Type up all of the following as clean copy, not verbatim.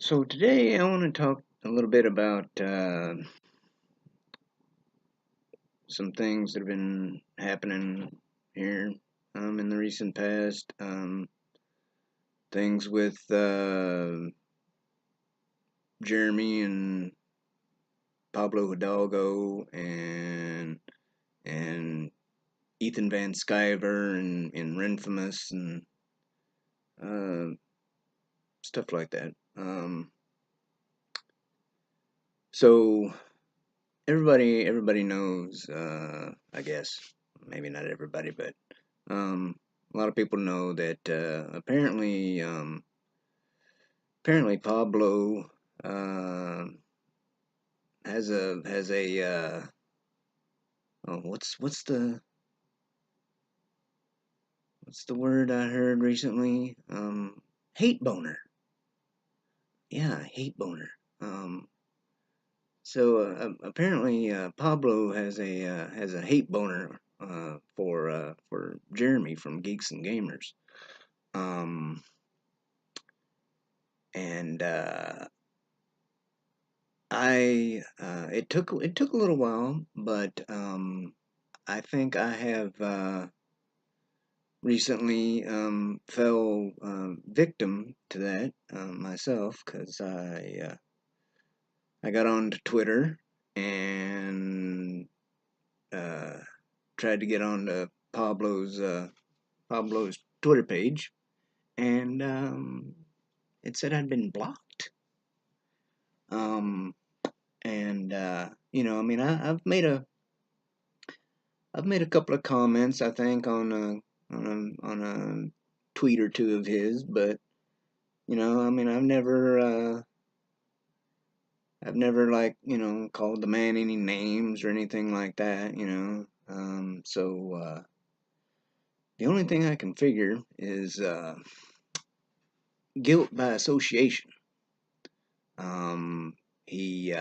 So today I want to talk a little bit about some things that have been happening here in the recent past. Things with Jeremy and Pablo Hidalgo and Ethan Van Sciver and Renfamous and uh, stuff like that. So everybody knows. I guess maybe not everybody, but a lot of people know that apparently Pablo uh, has a oh, what's the word I heard recently? Hate boner. Yeah, hate boner. Um, apparently Pablo has a hate boner for Jeremy from Geeks+Gamers. Um, and I it took a little while, but I think I have recently fell victim to that myself because I got onto Twitter and uh, tried to get onto Pablo's Twitter page, and it said I'd been blocked. Um, and I mean, I've made a couple of comments, I think, on a tweet or two of his, but I mean, I've never like called the man any names or anything like that, the only thing I can figure is guilt by association. Um, he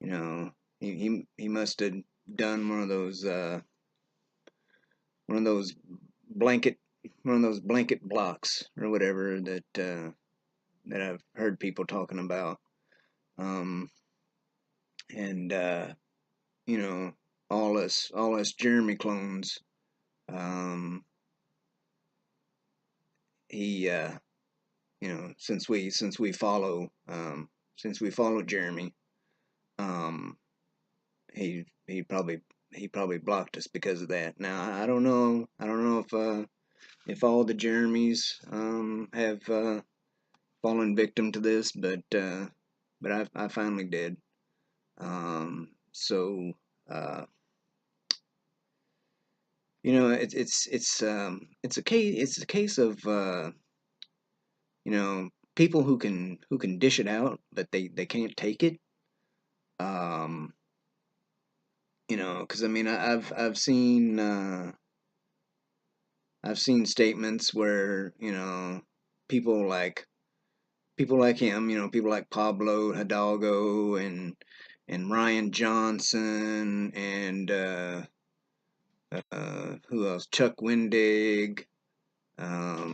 you know he must have done one of those blanket one of those blanket blocks or whatever that I've heard people talking about. Um, and you know, all us Jeremy clones. Um, he since we follow Jeremy, um, he probably blocked us because of that. Now I don't know if all the Jeremys have fallen victim to this, but I finally did. So it's a case of people who can dish it out, but they can't take it. Um, because I mean I've seen statements where people like people like him, people like Pablo Hidalgo and Ryan Johnson and who else? Chuck Wendig, um,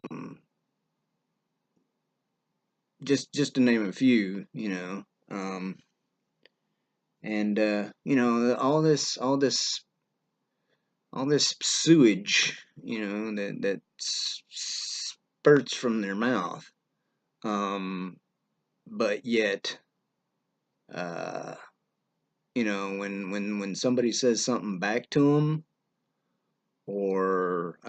just to name a few, and all this sewage, that spurts from their mouth, but yet, uh, when somebody says something back to them, or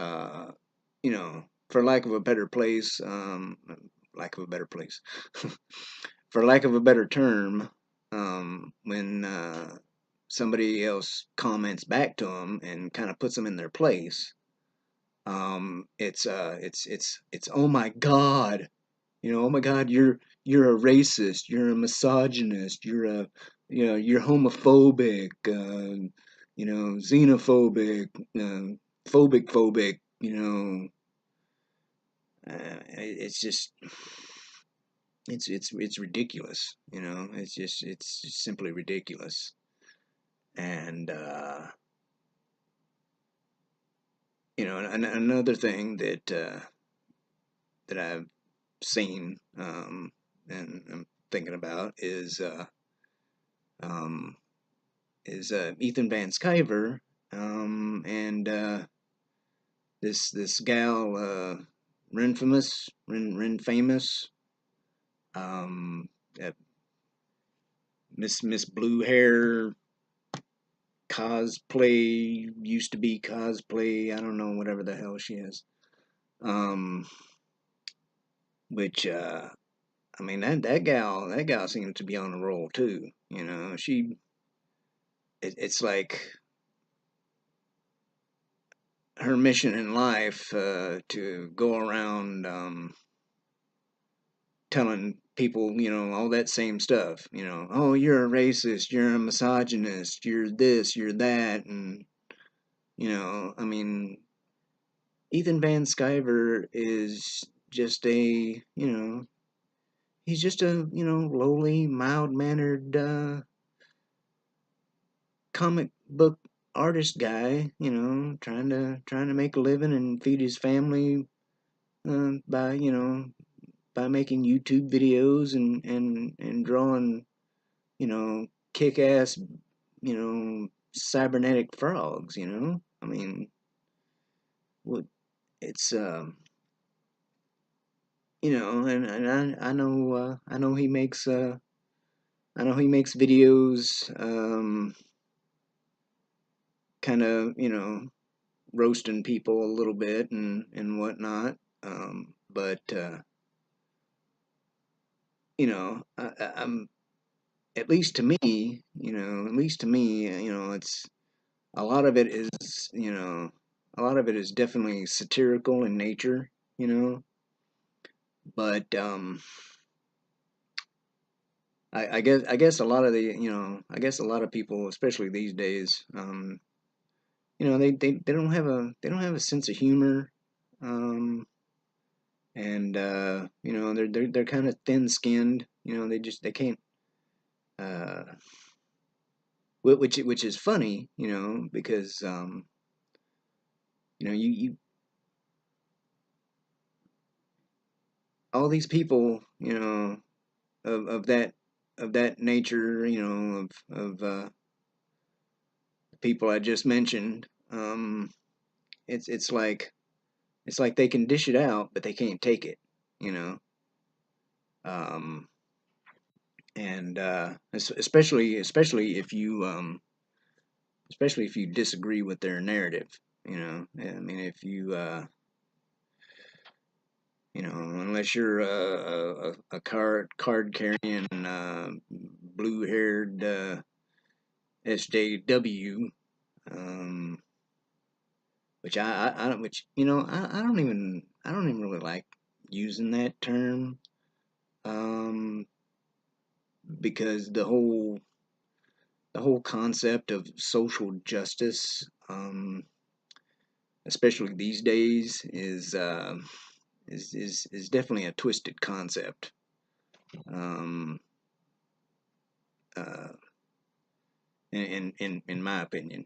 for lack of a better place, lack of a better place, for lack of a better term, when somebody else comments back to them and kind of puts them in their place, it's oh my God, oh my God, you're a racist, you're a misogynist, you're homophobic, xenophobic, phobic, it's just it's ridiculous, it's just simply ridiculous. And another thing that I've seen and I'm thinking about um, Ethan Van Sciver and this gal Ren famous um, uh, Miss Blue Hair cosplay used to be cosplay. I don't know whatever the hell she is. Um, which I mean that gal seems to be on a roll too. You know, it's like her mission in life to go around telling people, you know, all that same stuff. You know, oh, you're a racist, you're a misogynist, you're this, you're that, and you know, I mean, Ethan Van Sciver is just he's just a, lowly, mild mannered comic book artist guy, trying to make a living and feed his family by, by making YouTube videos and drawing, kick ass, cybernetic frogs, I mean, what it's and I know he makes videos kind of, roasting people a little bit and whatnot. But I'm at least to me, it's a lot of it is, a lot of it is definitely satirical in nature, but I guess a lot of the, I guess a lot of people, especially these days, they don't have a sense of humor, um, and they're kind of thin-skinned. They can't, uh, which is funny, because you all these people, of that nature, of people I just mentioned, it's like they can dish it out, but they can't take it, you know. Um, and especially if you disagree with their narrative, I mean, if unless you're a card carrying blue haired SJW, um, which I don't, which I don't even really like using that term, um, because the whole concept of social justice, especially these days, is definitely a twisted concept. Um, uh, in my opinion,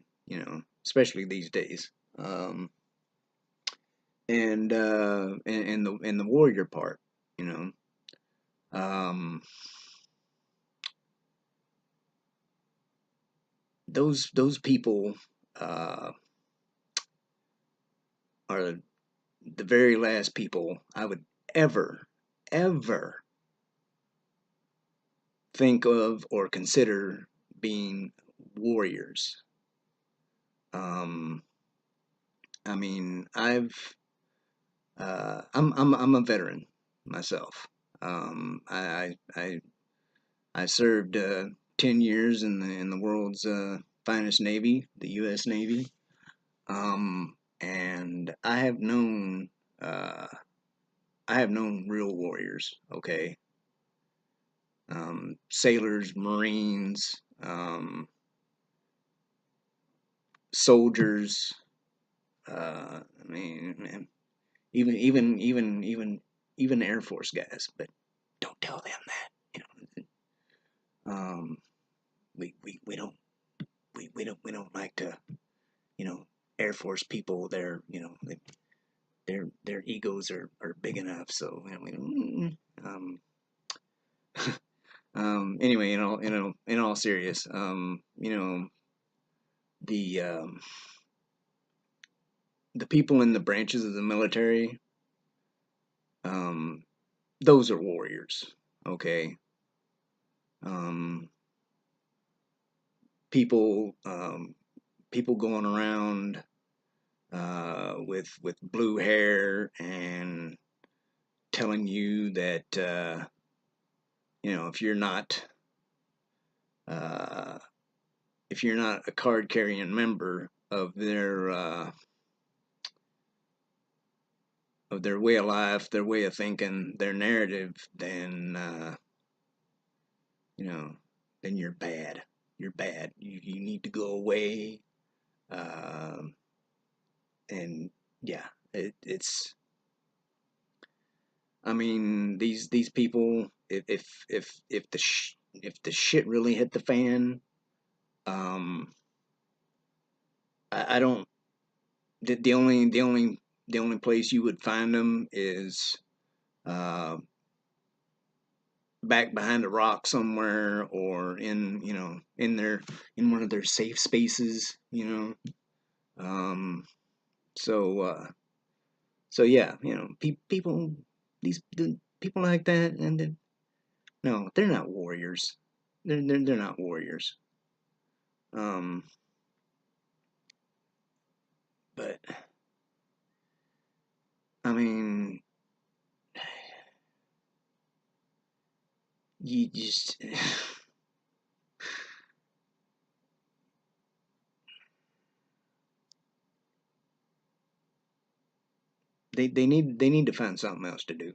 especially these days. Um, and the warrior part, you know, um, those people uh, are the very last people I would ever think of or consider being warriors. Um, I mean, I'm a veteran myself. I served 10 years in the world's finest navy, the U.S. Navy, and uh, I have known real warriors. Okay, sailors, Marines, soldiers. I mean, man, even Air Force guys. But don't tell them that. Um, we don't we don't like to, you know Air Force people. They're their egos are big enough. So anyway, in all serious, the um, the people in the branches of the military, um, those are warriors. Okay. Um, people people going around with blue hair and telling you that if you're not uh, a card carrying member of their way of life, their way of thinking, their narrative, then you know then you're bad. You're bad. You need to go away. Um, and yeah, it's. I mean, these people, if the shit really hit the fan, um, I don't. The only place you would find them is uh, back behind a rock somewhere, or in one of their safe spaces. Um, so so yeah, people, people like that, and then, no, they're not warriors. They're not warriors. Um, but I mean, you just they need to find something else to do.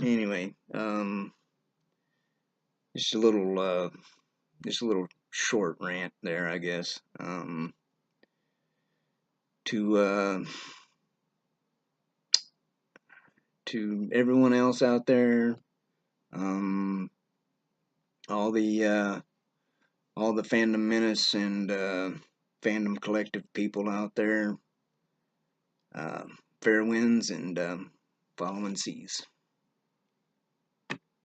Anyway, just a little short rant there, I guess. To everyone else out there, um, all the fandom menace and fandom collective people out there, fair winds and following seas.